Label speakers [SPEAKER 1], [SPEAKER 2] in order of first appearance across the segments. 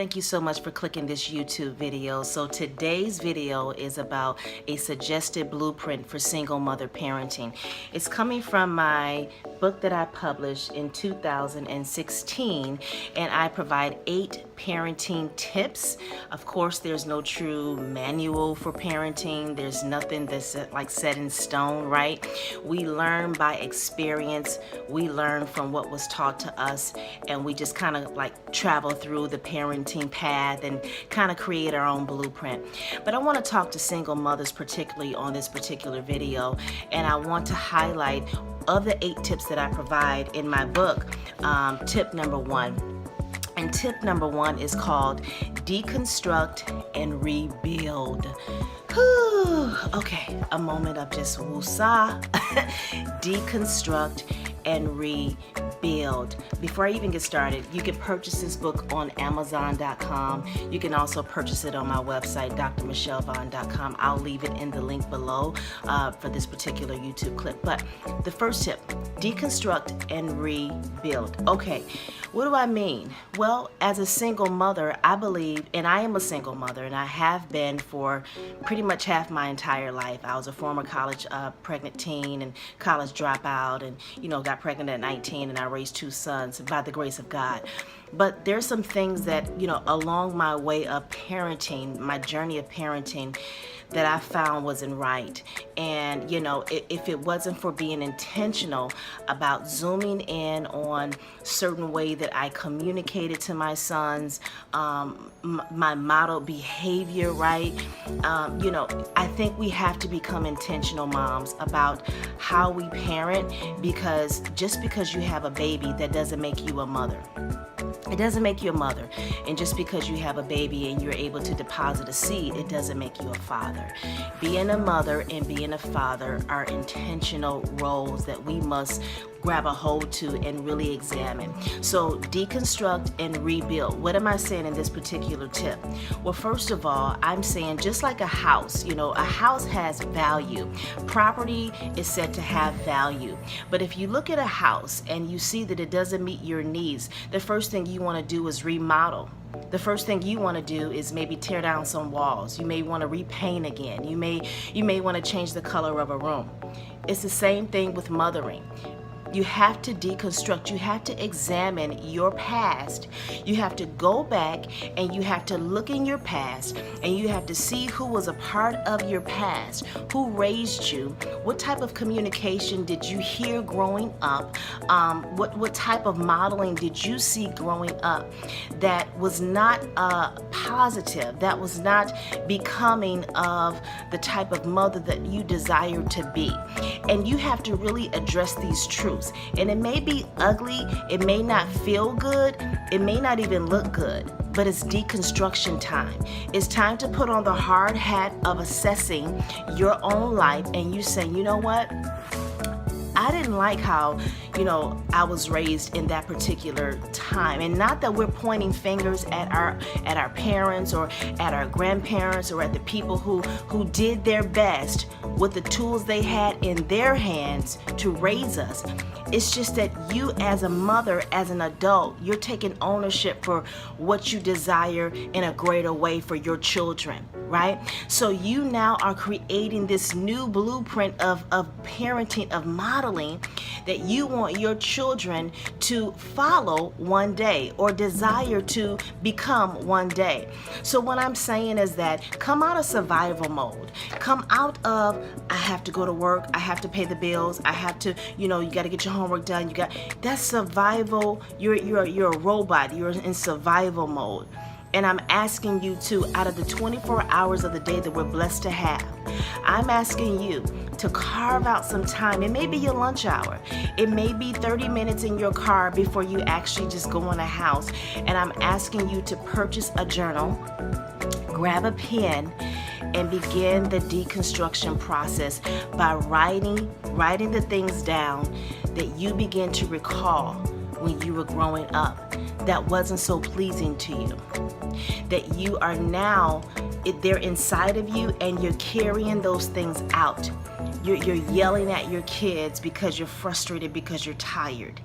[SPEAKER 1] Thank you so much for clicking this YouTube video. So today's video is about a suggested blueprint for single mother parenting. It's coming from my book that I published in 2016, and I provide 8 parenting tips. Of course, there's no true manual for parenting. There's nothing that's like set in stone, right? We learn by experience. We learn from what was taught to us, and we just kind of like travel through the parenting path and kind of create our own blueprint. But I want to talk to single mothers particularly on this particular video, and I want to highlight of the 8 tips that I provide in my book, tip number 1. And tip number 1 is called deconstruct and rebuild. Whew. Okay, a moment of just woosah. Deconstruct and rebuild. Before I even get started, you can purchase this book on Amazon.com. You can also purchase it on my website, drmvceo.com. I'll leave it in the link below for this particular YouTube clip. But the first tip, deconstruct and rebuild. Okay, what do I mean? Well, as a single mother, I believe, and I am a single mother, and I have been for pretty much half my entire life. I was a former college pregnant teen and college dropout, and got pregnant at 19, and I raised 2 sons by the grace of God. But there's some things that, along my way of parenting, my journey of parenting, that I found wasn't right. And, if it wasn't for being intentional about zooming in on certain way that I communicated to my sons, my model behavior, right? I think we have to become intentional moms about how we parent, because just because you have a baby, that doesn't make you a mother. It doesn't make you a mother. And just because you have a baby and you're able to deposit a seed, it doesn't make you a father. Being a mother and being a father are intentional roles that we must grab a hold to and really examine. So deconstruct and rebuild. What am I saying in this particular tip? Well, first of all, I'm saying just like a house, a house has value. Property is said to have value. But if you look at a house and you see that it doesn't meet your needs, the first thing you want to do is remodel. The first thing you want to do is maybe tear down some walls. You may want to repaint again. You may want to change the color of a room. It's the same thing with mothering. You have to deconstruct. You have to examine your past. You have to go back and you have to look in your past, and you have to see who was a part of your past, who raised you, what type of communication did you hear growing up, what type of modeling did you see growing up that was not positive, that was not becoming of the type of mother that you desire to be. And you have to really address these truths. And it may be ugly, it may not feel good, it may not even look good, but it's deconstruction time. It's time to put on the hard hat of assessing your own life, and you say, you know what? I didn't like how, I was raised in that particular time. And not that we're pointing fingers at our parents or at our grandparents or at the people who did their best with the tools they had in their hands to raise us. It's just that you as a mother, as an adult, you're taking ownership for what you desire in a greater way for your children, right? So you now are creating this new blueprint of parenting, of modeling that you want your children to follow one day or desire to become one day. So what I'm saying is that come out of survival mode. Come out of, I have to go to work, I have to pay the bills, I have to, you got to get your homework done. That's survival. You're a robot. You're in survival mode. And I'm asking you to, out of the 24 hours of the day that we're blessed to have, I'm asking you to carve out some time. It may be your lunch hour. It may be 30 minutes in your car before you actually just go in a house. And I'm asking you to purchase a journal, grab a pen, and begin the deconstruction process by writing the things down that you begin to recall when you were growing up that wasn't so pleasing to you, that you are now, they're inside of you and you're carrying those things out. You're yelling at your kids because you're frustrated, because you're tired.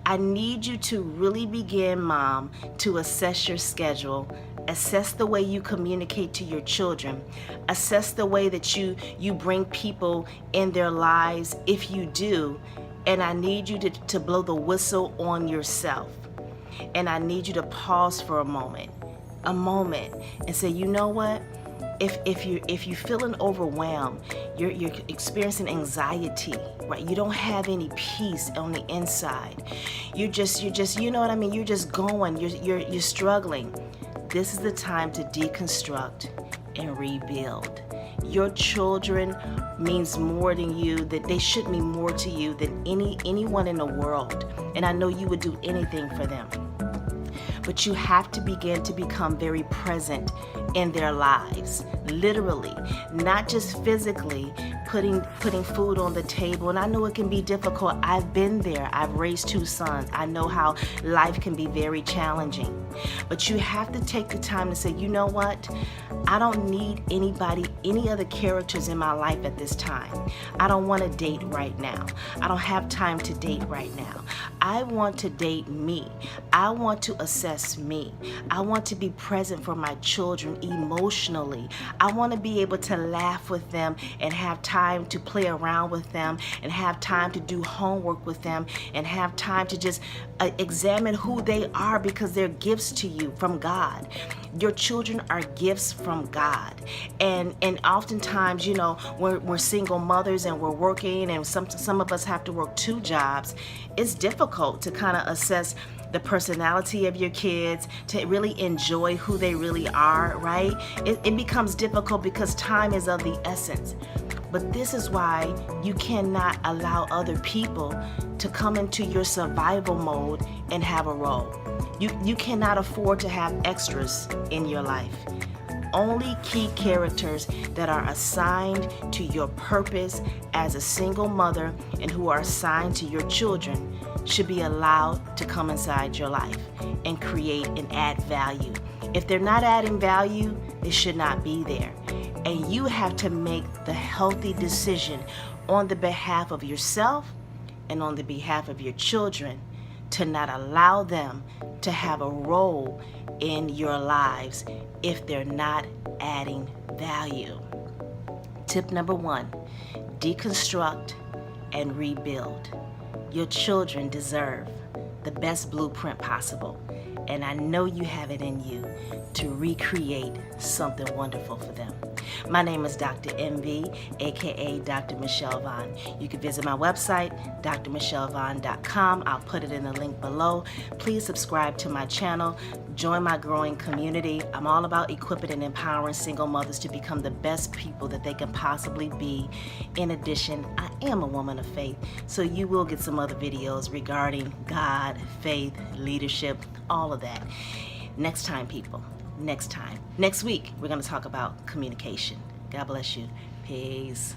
[SPEAKER 1] I need you to really begin, Mom, to assess your schedule, assess the way you communicate to your children, assess the way that you bring people in their lives, if you do, and I need you to blow the whistle on yourself. And I need you to pause for a moment, and say, you know what? If you're feeling overwhelmed, you're experiencing anxiety, right? You don't have any peace on the inside. You're just you know what I mean? You're just going. You're struggling. This is the time to deconstruct and rebuild. Your children means more than you, that they should mean more to you than anyone in the world. And I know you would do anything for them. But you have to begin to become very present in their lives, literally, not just physically putting food on the table. And I know it can be difficult. I've been there. I've raised 2 sons. I know how life can be very challenging. But you have to take the time to say, you know what? I don't need any other characters in my life at this time. I don't want to date right now. I don't have time to date right now. I want to date me. I want to assess me. I want to be present for my children emotionally. I want to be able to laugh with them and have time to play around with them and have time to do homework with them and have time to just examine who they are, because they're gifts to you from God. Your children are gifts from God. And oftentimes, you know, we're single mothers and we're working, and some of us have to work 2 jobs. It's difficult to kind of assess the personality of your kids, to really enjoy who they really are, right? It becomes difficult because time is of the essence. But this is why you cannot allow other people to come into your survival mode and have a role. You cannot afford to have extras in your life. Only key characters that are assigned to your purpose as a single mother and who are assigned to your children should be allowed to come inside your life and create and add value. If they're not adding value, they should not be there. And you have to make the healthy decision on the behalf of yourself and on the behalf of your children to not allow them to have a role in your lives if they're not adding value. Tip number 1, deconstruct and rebuild. Your children deserve the best blueprint possible, and I know you have it in you to recreate something wonderful for them. My name is Dr. MV, aka Dr. Michelle Vaughn. You can visit my website, drmvceo.com. I'll put it in the link below. Please subscribe to my channel. Join my growing community. I'm all about equipping and empowering single mothers to become the best people that they can possibly be. In addition, I am a woman of faith, so you will get some other videos regarding God, faith, leadership, all of that. Next time, people. Next week, we're going to talk about communication. God bless you. Peace.